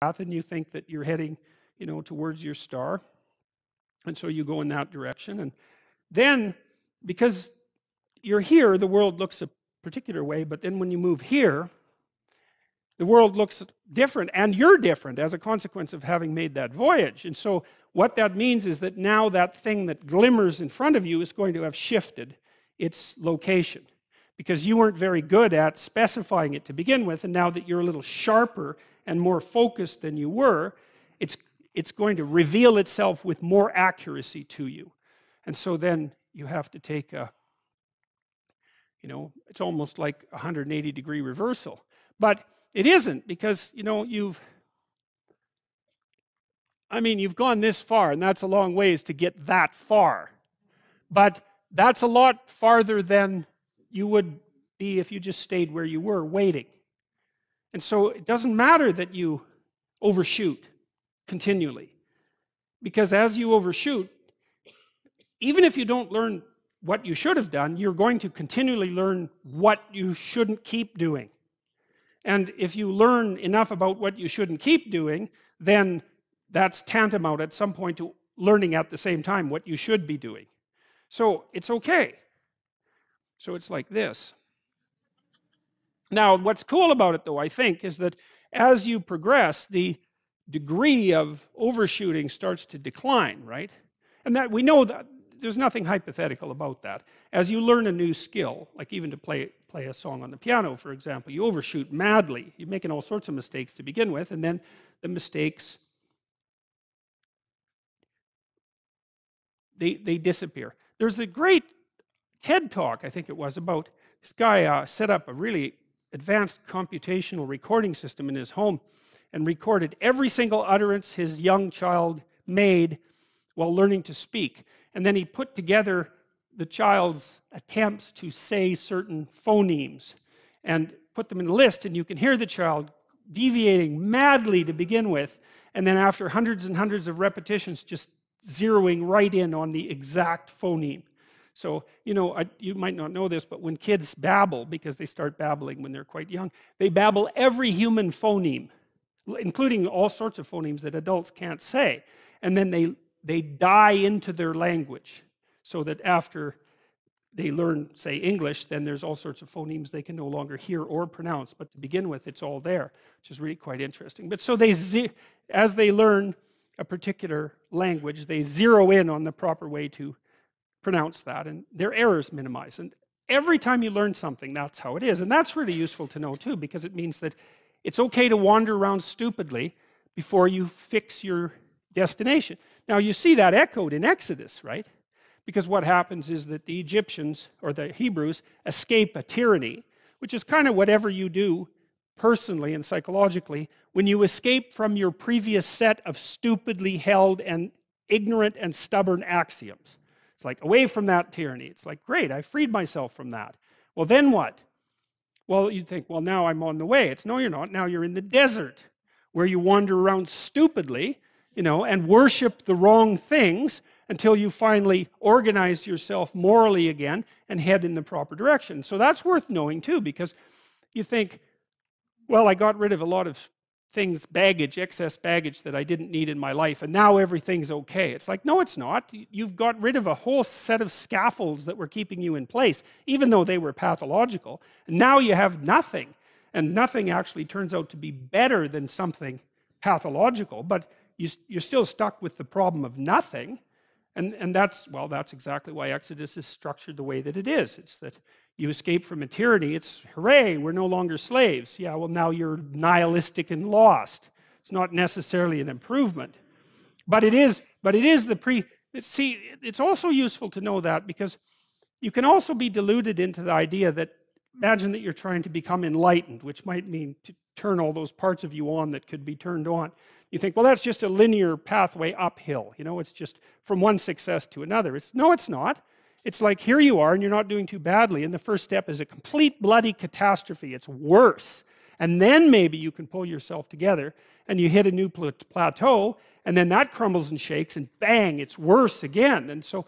path and you think that you're heading, you know, towards your star. And so you go in that direction. And then, because you're here, the world looks a particular way, but then when you move here, the world looks different, and you're different as a consequence of having made that voyage. And so what that means is that now that thing that glimmers in front of you is going to have shifted its location, because you weren't very good at specifying it to begin with, and now that you're a little sharper and more focused than you were, it's going to reveal itself with more accuracy to you. And so then you have to take a, you know, it's almost like a 180-degree reversal. But it isn't, because, you know, you've gone this far, and that's a long ways to get that far. But that's a lot farther than you would be if you just stayed where you were, waiting. And so it doesn't matter that you overshoot continually, because as you overshoot, even if you don't learn what you should have done, you're going to continually learn what you shouldn't keep doing. And if you learn enough about what you shouldn't keep doing, then that's tantamount at some point to learning at the same time what you should be doing. So it's okay. So it's like this. Now, what's cool about it, though, I think, is that as you progress, the degree of overshooting starts to decline, right? And that we know that there's nothing hypothetical about that. As you learn a new skill, like even to play a song on the piano, for example, you overshoot madly. You're making all sorts of mistakes to begin with, and then the mistakes, they disappear. There's a great TED talk, I think it was, about this guy set up a really advanced computational recording system in his home and recorded every single utterance his young child made while learning to speak. And then he put together the child's attempts to say certain phonemes and put them in a list, and you can hear the child deviating madly to begin with, and then after hundreds and hundreds of repetitions just zeroing right in on the exact phoneme. So, you know, you might not know this, but when kids babble, because they start babbling when they're quite young, they babble every human phoneme, including all sorts of phonemes that adults can't say. And then they die into their language, so that after they learn, say, English, then there's all sorts of phonemes they can no longer hear or pronounce. But to begin with, it's all there, which is really quite interesting. But so as they learn a particular language, they zero in on the proper way to pronounce that, and their errors minimize. And every time you learn something, that's how it is. And that's really useful to know, too, because it means that it's okay to wander around stupidly before you fix your destination. Now, you see that echoed in Exodus, right? Because what happens is that the Egyptians, or the Hebrews, escape a tyranny, which is kind of whatever you do personally and psychologically when you escape from your previous set of stupidly held and ignorant and stubborn axioms. It's like, away from that tyranny. It's like, great, I freed myself from that. Well, then what? Well, you'd think, well, now I'm on the way. It's, no, you're not. Now you're in the desert, where you wander around stupidly, you know, and worship the wrong things until you finally organize yourself morally again and head in the proper direction. So that's worth knowing, too, because you think, well, I got rid of a lot of things, baggage, excess baggage that I didn't need in my life, and now everything's okay. It's like, no, it's not. You've got rid of a whole set of scaffolds that were keeping you in place, even though they were pathological. And now you have nothing, and nothing actually turns out to be better than something pathological, but you're still stuck with the problem of nothing. And that's, well, that's exactly why Exodus is structured the way that it is. It's that you escape from a tyranny. It's, hooray, we're no longer slaves. Yeah, well, now you're nihilistic and lost. It's not necessarily an improvement. But it is see, it's also useful to know that, because you can also be deluded into the idea that, imagine that you're trying to become enlightened, which might mean to turn all those parts of you on that could be turned on. You think, well, that's just a linear pathway uphill. You know, it's just from one success to another. No, it's not. It's like, here you are, and you're not doing too badly, and the first step is a complete bloody catastrophe. It's worse. And then maybe you can pull yourself together, and you hit a new plateau, and then that crumbles and shakes, and bang, it's worse again. And so,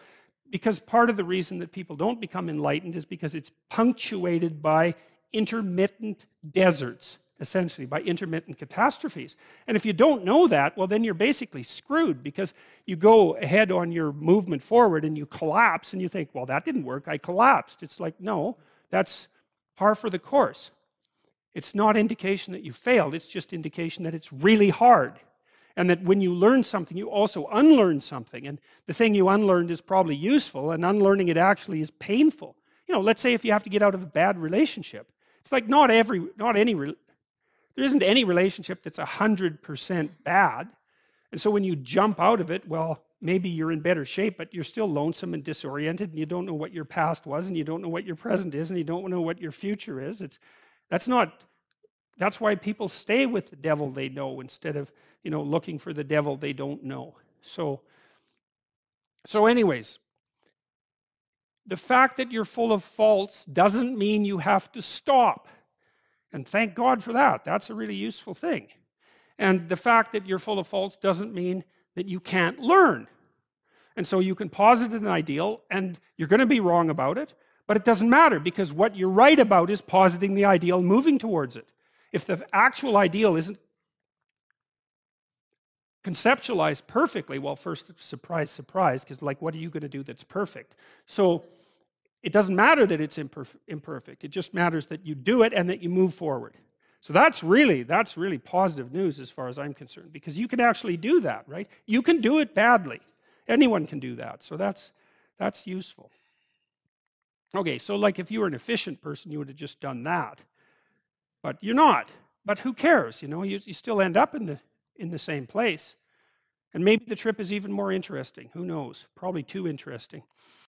because part of the reason that people don't become enlightened is because it's punctuated by intermittent deserts. essentially, by intermittent catastrophes. And if you don't know that, well, then you're basically screwed, because you go ahead on your movement forward and you collapse and you think, well, that didn't work, I collapsed. It's like, no, that's par for the course. It's not indication that you failed, it's just indication that it's really hard. And that when you learn something, you also unlearn something. And the thing you unlearned is probably useful, and unlearning it actually is painful. You know, let's say if you have to get out of a bad relationship. It's like there isn't any relationship that's 100% bad. And so when you jump out of it, well, maybe you're in better shape, but you're still lonesome and disoriented, and you don't know what your past was, and you don't know what your present is, and you don't know what your future is. That's why people stay with the devil they know instead of, you know, looking for the devil they don't know. So anyways, the fact that you're full of faults doesn't mean you have to stop. And thank God for that. That's a really useful thing. And the fact that you're full of faults doesn't mean that you can't learn. And so you can posit an ideal, and you're going to be wrong about it, but it doesn't matter, because what you're right about is positing the ideal and moving towards it. If the actual ideal isn't conceptualized perfectly, well, first, surprise, surprise, because like, what are you going to do that's perfect? So it doesn't matter that it's imperfect. It just matters that you do it and that you move forward. So that's really positive news as far as I'm concerned, because you can actually do that, right? You can do it badly. Anyone can do that. So that's useful. Okay, so like if you were an efficient person, you would have just done that. But you're not. But who cares? You know, you still end up in the same place. And maybe the trip is even more interesting. Who knows? Probably too interesting.